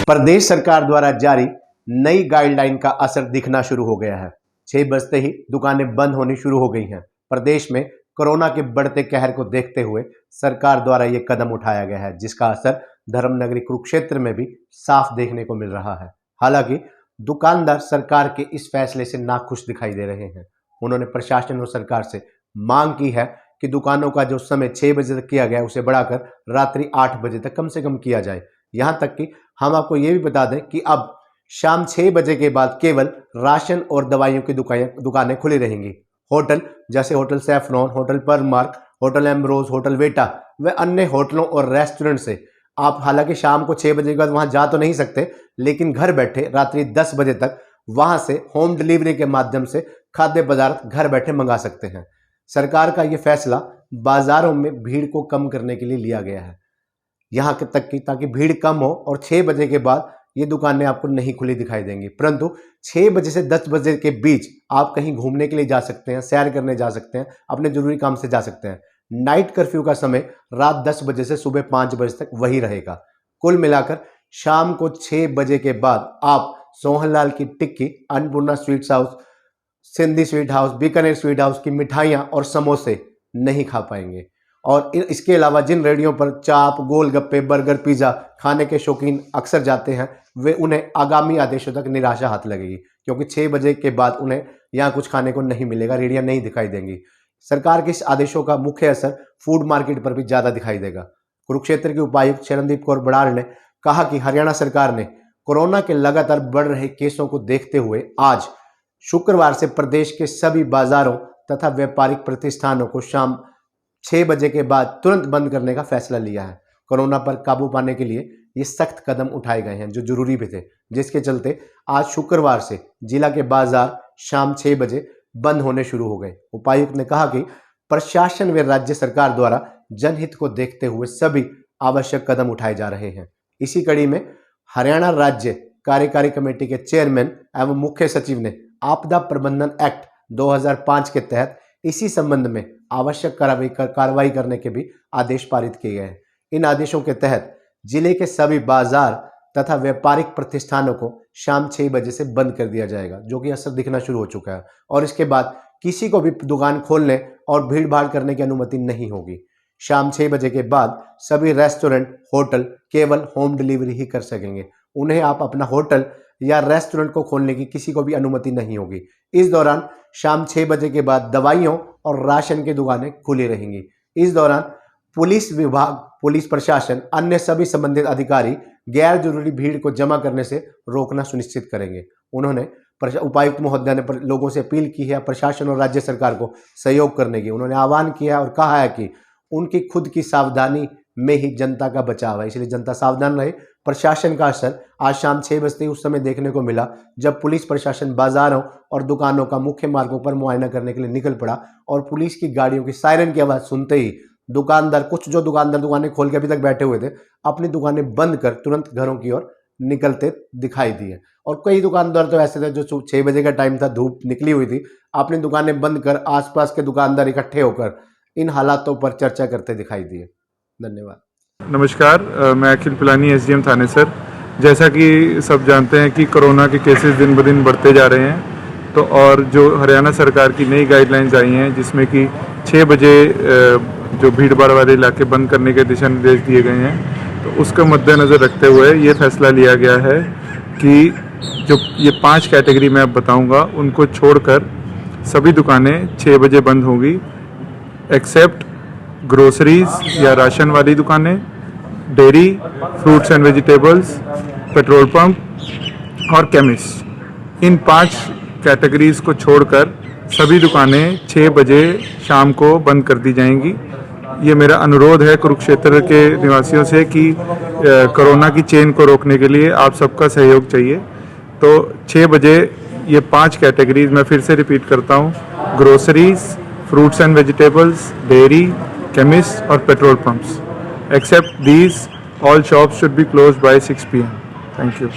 प्रदेश सरकार द्वारा जारी नई गाइडलाइन का असर दिखना शुरू हो गया है। 6 बजते ही दुकानें बंद होनी शुरू हो गई हैं। प्रदेश में कोरोना के बढ़ते कहर को देखते हुए सरकार द्वारा ये कदम उठाया गया है, जिसका असर धर्मनगरी कुरुक्षेत्र में भी साफ देखने को मिल रहा है। हालांकि दुकानदार सरकार के इस फैसले से नाखुश दिखाई दे रहे हैं। उन्होंने प्रशासन और सरकार से मांग की है कि दुकानों का जो समय 6 बजे तक किया गया उसे बढ़ाकर रात्रि 8 बजे तक कम से कम किया जाए। यहाँ तक कि हम आपको ये भी बता दें कि अब शाम 6 बजे के बाद केवल राशन और दवाइयों की दुकानें खुली रहेंगी। होटल जैसे होटल सैफरॉन, होटल परमार्क, होटल एम्ब्रोज, होटल वेटा व अन्य होटलों और रेस्टोरेंट से आप हालांकि शाम को 6 बजे के बाद वहां जा तो नहीं सकते, लेकिन घर बैठे रात्रि 10 बजे तक वहां से होम डिलीवरी के माध्यम से खाद्य पदार्थ घर बैठे मंगा सकते हैं। सरकार का ये फैसला बाजारों में भीड़ को कम करने के लिए लिया गया है, यहाँ तक कि ताकि भीड़ कम हो और 6 बजे के बाद ये दुकानें आपको नहीं खुली दिखाई देंगी। परंतु 6 बजे से 10 बजे के बीच आप कहीं घूमने के लिए जा सकते हैं, सैर करने जा सकते हैं, अपने जरूरी काम से जा सकते हैं। नाइट कर्फ्यू का समय रात 10 बजे से सुबह 5 बजे तक वही रहेगा। कुल मिलाकर शाम को 6 बजे के बाद आप सोहनलाल की टिक्की, Annapurna sweets house, Sindhi sweet house, Bikaner sweet house की मिठाइयाँ और समोसे नहीं खा पाएंगे। और इसके अलावा जिन रेहड़ियों पर चाप, गोलगप्पे, बर्गर, पिज़्ज़ा खाने के शौकीन अक्सर जाते हैं, वे उन्हें आगामी आदेशों तक निराशा हाथ लगेगी, क्योंकि 6 बजे के बाद उन्हें यहाँ कुछ खाने को नहीं मिलेगा, रेहड़ियाँ नहीं दिखाई देंगी। सरकार के इस आदेशों का मुख्य असर फूड मार्केट पर भी ज़्यादा दिखाई देगा। कुरुक्षेत्र के उपायुक्त शरणदीप कौर बड़ाल ने कहा कि हरियाणा सरकार ने कोरोना के लगातार बढ़ रहे केसों को देखते हुए आज शुक्रवार से प्रदेश के सभी बाजारों तथा व्यापारिक प्रतिष्ठानों को शाम 6 बजे के बाद तुरंत बंद करने का फैसला लिया है। कोरोना पर काबू पाने के लिए ये सख्त कदम उठाए गए हैं जो जरूरी भी थे, जिसके चलते आज शुक्रवार से जिला के बाजार शाम 6 बजे बंद होने शुरू हो गए। उपायुक्त ने कहा कि प्रशासन व राज्य सरकार द्वारा जनहित को देखते हुए सभी आवश्यक कदम उठाए जा रहे हैं। इसी कड़ी में हरियाणा राज्य कार्यकारी कमेटी के चेयरमैन एवं मुख्य सचिव ने आपदा प्रबंधन एक्ट 2005 के तहत इसी संबंध में आवश्यक कार्रवाई करने के भी आदेश पारित किए गए हैं। इन आदेशों के तहत जिले के सभी बाजार तथा व्यापारिक प्रतिष्ठानों को शाम 6 बजे से बंद कर दिया जाएगा, जो कि असर दिखना शुरू हो चुका है। और इसके बाद किसी को भी दुकान खोलने और भीड़ भाड़ करने की अनुमति नहीं होगी। शाम 6 बजे के बाद सभी रेस्टोरेंट, होटल केवल होम डिलीवरी ही कर सकेंगे। उन्हें आप अपना होटल या रेस्टोरेंट को खोलने की किसी को भी अनुमति नहीं होगी। इस दौरान शाम 6 बजे के बाद दवाइयों और राशन की दुकानें खुली रहेंगी। इस दौरान पुलिस विभाग, पुलिस प्रशासन, अन्य सभी संबंधित अधिकारी गैर जरूरी भीड़ को जमा करने से रोकना सुनिश्चित करेंगे। उन्होंने उपायुक्त महोदय ने लोगों से अपील की है प्रशासन और राज्य सरकार को सहयोग करने की। उन्होंने आह्वान किया और कहा है कि उनकी खुद की सावधानी में ही जनता का बचाव है, इसलिए जनता सावधान रहे। प्रशासन का असर आज शाम 6 बजे उस समय देखने को मिला जब पुलिस प्रशासन बाजारों और दुकानों का मुख्य मार्गों पर मुआयना करने के लिए निकल पड़ा और पुलिस की गाड़ियों की सायरन की आवाज़ सुनते ही कुछ दुकानदार दुकानें खोल के अभी तक बैठे हुए थे, अपनी दुकानें बंद कर तुरंत घरों की ओर निकलते दिखाई दिए। और कई दुकानदार तो ऐसे थे जो 6 बजे का टाइम था, धूप निकली हुई थी, अपनी दुकानें बंद कर आसपास के दुकानदार इकट्ठे होकर इन हालातों पर चर्चा करते दिखाई दिए। धन्यवाद। नमस्कार, मैं अखिल पिलानी, एसडीएम थाने सर। जैसा कि सब जानते हैं कि कोरोना के केसेस दिन ब दिन बढ़ते जा रहे हैं, तो और जो हरियाणा सरकार की नई गाइडलाइंस आई हैं जिसमें कि 6 बजे जो भीड़ भाड़ वाले इलाके बंद करने के दिशा निर्देश दिए गए हैं, तो उसका मद्देनज़र रखते हुए ये फैसला लिया गया है कि जो ये 5 कैटेगरी मैं अब बताऊँगा उनको छोड़कर सभी दुकानें 6 बजे बंद होंगी, एक्सेप्ट ग्रोसरीज या राशन वाली दुकानें, dairy, fruits and vegetables, petrol pump और केमिस्ट। इन 5 कैटेगरीज को छोड़कर सभी दुकानें 6 बजे शाम को बंद कर दी जाएंगी। ये मेरा अनुरोध है कुरुक्षेत्र के निवासियों से कि कोरोना की चेन को रोकने के लिए आप सबका सहयोग चाहिए। तो 6 बजे ये 5 कैटेगरीज मैं फिर से रिपीट करता हूँ, groceries, fruits and vegetables, dairy, chemists or petrol pumps. Except these, all shops should be closed by 6 p.m. Thank you.